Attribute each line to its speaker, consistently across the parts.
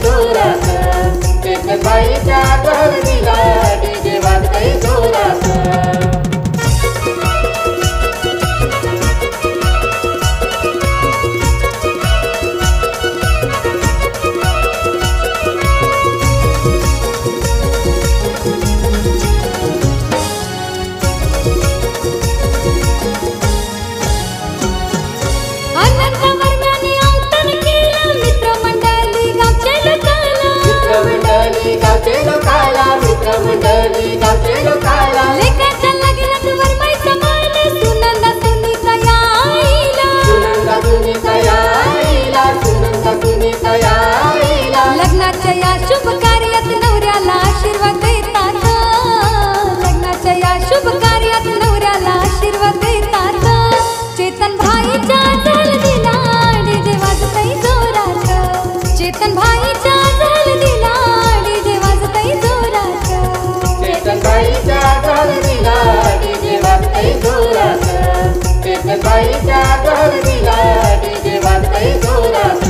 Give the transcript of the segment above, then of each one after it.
Speaker 1: जोरात, चेतनबाईच्या गहरीला डीजे वाजतंय जोरात. मित्रमंडळी गावचे लोकाला
Speaker 2: लेकाच्या लग्नात वरमाईचा मान सुनंदा सुनीता यायला,
Speaker 1: सुनंदा सुनीता यायला, सुनंदा सुनीता यायला.
Speaker 2: लग्नाच्या या शुभ कार्यात नवऱ्याला आशीर्वाद देतात, लग्नाच्या या शुभ कार्यात नवऱ्याला आशीर्वाद देतात. चेतन भाईच्या जलदीला डीजे वाजतंय जोरात, चेतन भाईच्या जलदीला डीजे वाजतंय जोरात.
Speaker 1: चेतनबाईच्या गहरीला डीजे वाजतंय जोरात, चेतनबाईच्या गहरीला डीजे वाजतंय जोरात.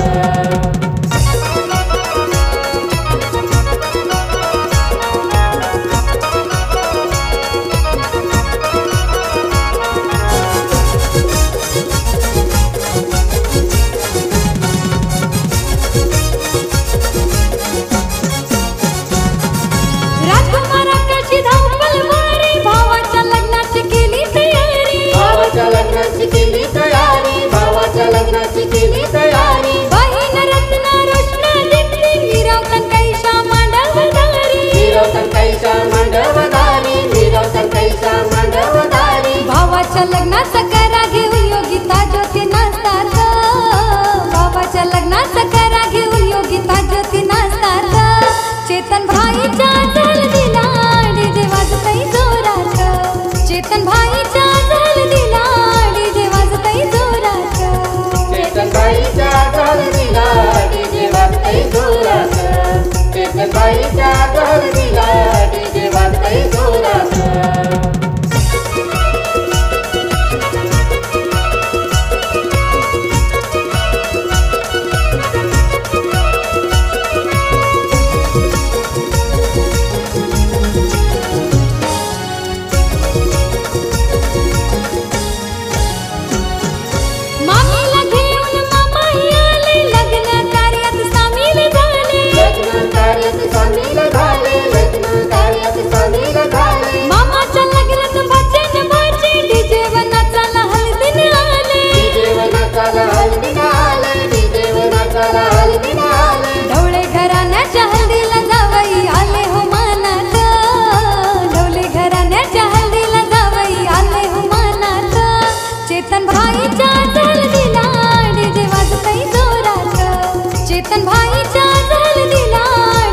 Speaker 1: लग्नाची केली तयारी, भावाच्या लग्नाची केली तयारी.
Speaker 2: बहीण रत्ना रोशना दीप्ती मिरवतात कैशा मांडवदारी,
Speaker 1: मिरवतात कैशा मांडवदारी, मिरवतात कैशा मांडवदारी.
Speaker 2: भावाच्या लग्नाचा करा घेऊन योगिता ज्योती नाचतात, भावाच्या लग्नाचा करा घेऊन योगिता ज्योती नाचतात. चेतन भाईच्या जलदीला डीजे वाजतंय जोरात, चेतन भाईच्या जलदीला डीजे वाजतंय जोरात.
Speaker 1: चेतनबाईच्या गहरीला डीजे वाजतंय जोरात, चेतनबाईच्या गहरीला डीजे वाजतंय जोरात.
Speaker 2: मामीला घेऊन मामाही आले, लग्न कार्यात सामील झाले,
Speaker 1: लग्न कार्यात सामील झाले, लग्न कार्यात सामील झाले.
Speaker 2: मामाच्या लग्नात भजन बाजे डीजे व नाचाला हळदीने आले,
Speaker 1: डीजे व नाचाला हळदीने आले, डीजे व नाचाला हळदीने आले.
Speaker 2: ढवळे घराण्याच्या हळदीला जावई आले हो मानात, ढवळे घराण्याच्या हळदीला जावई आले हो मानात. चेतन भाईच्या जलदीला डीजे वाजतंय जोरात, चेतन भाईच्या जलदीला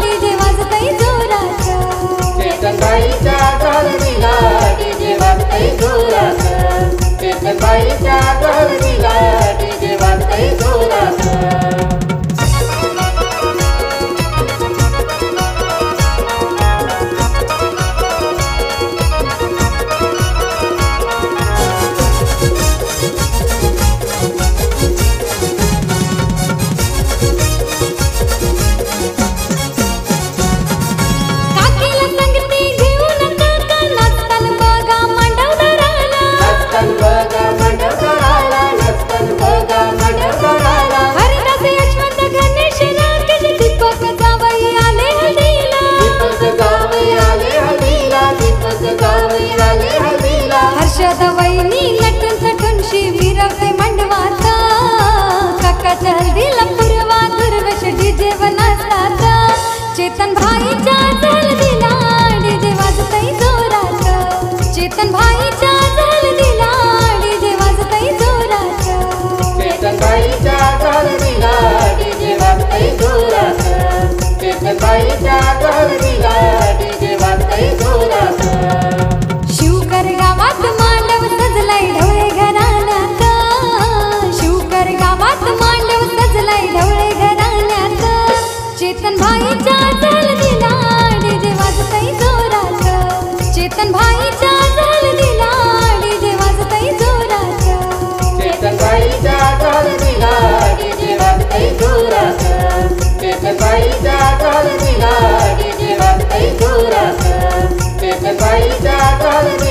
Speaker 2: डीजे वाजतंय जोरात.
Speaker 1: चेतनबाईच्या गहरीला डीजे वाजतंय जोरात, चेतनबाईच्या गहरीला डीजे वाजतंय जोरात.
Speaker 2: काकीला संगती घेऊन काका नाचताल बघा मांडवदाराला,
Speaker 1: नसतन बघा मांडवदाराला, नसतन बघा मांडवदाराला.
Speaker 2: हरिदास यशवंत गणेश राकेश दीपक जावई आले हळदीला,
Speaker 1: दीपक जावई आले हळदीला, दीपक जावई आले हळदीला.
Speaker 2: हर्षद वहिनी नटून थटून विरवते मंडवात, काकाच्या हळदीला पूर्वा दुर्वेश डीजे व नाचतात. चेतन भाईच्या जलदीला डीजे वाजतंय जोरात, चेतन भाईच्या जलदीला डीजे वाजतंय जोरात.
Speaker 1: चेतनबाईच्या गहरीला डीजे वाजतंय जोरात, चेतनबाईच्या गहरीला डीजे वाजतंय जोरात.
Speaker 2: शिवकर गावात मांडव सजलाय ढवळे घराण्यात, शिवकर गावात मांडव सजलाय ढवळे घराण्यात. चेतन भाईच्या जलदीला डीजे वाजतंय जोरात, चेतन भाईच्या जलदीला डीजे वाजतंय जोरात.
Speaker 1: चेतनबाईच्या गहरीला डीजे वाजतंय जोरात, चेतनबाई बाईच्या गलतीला डीजे वाजतय जोरात पेट बाईच्या गलतीला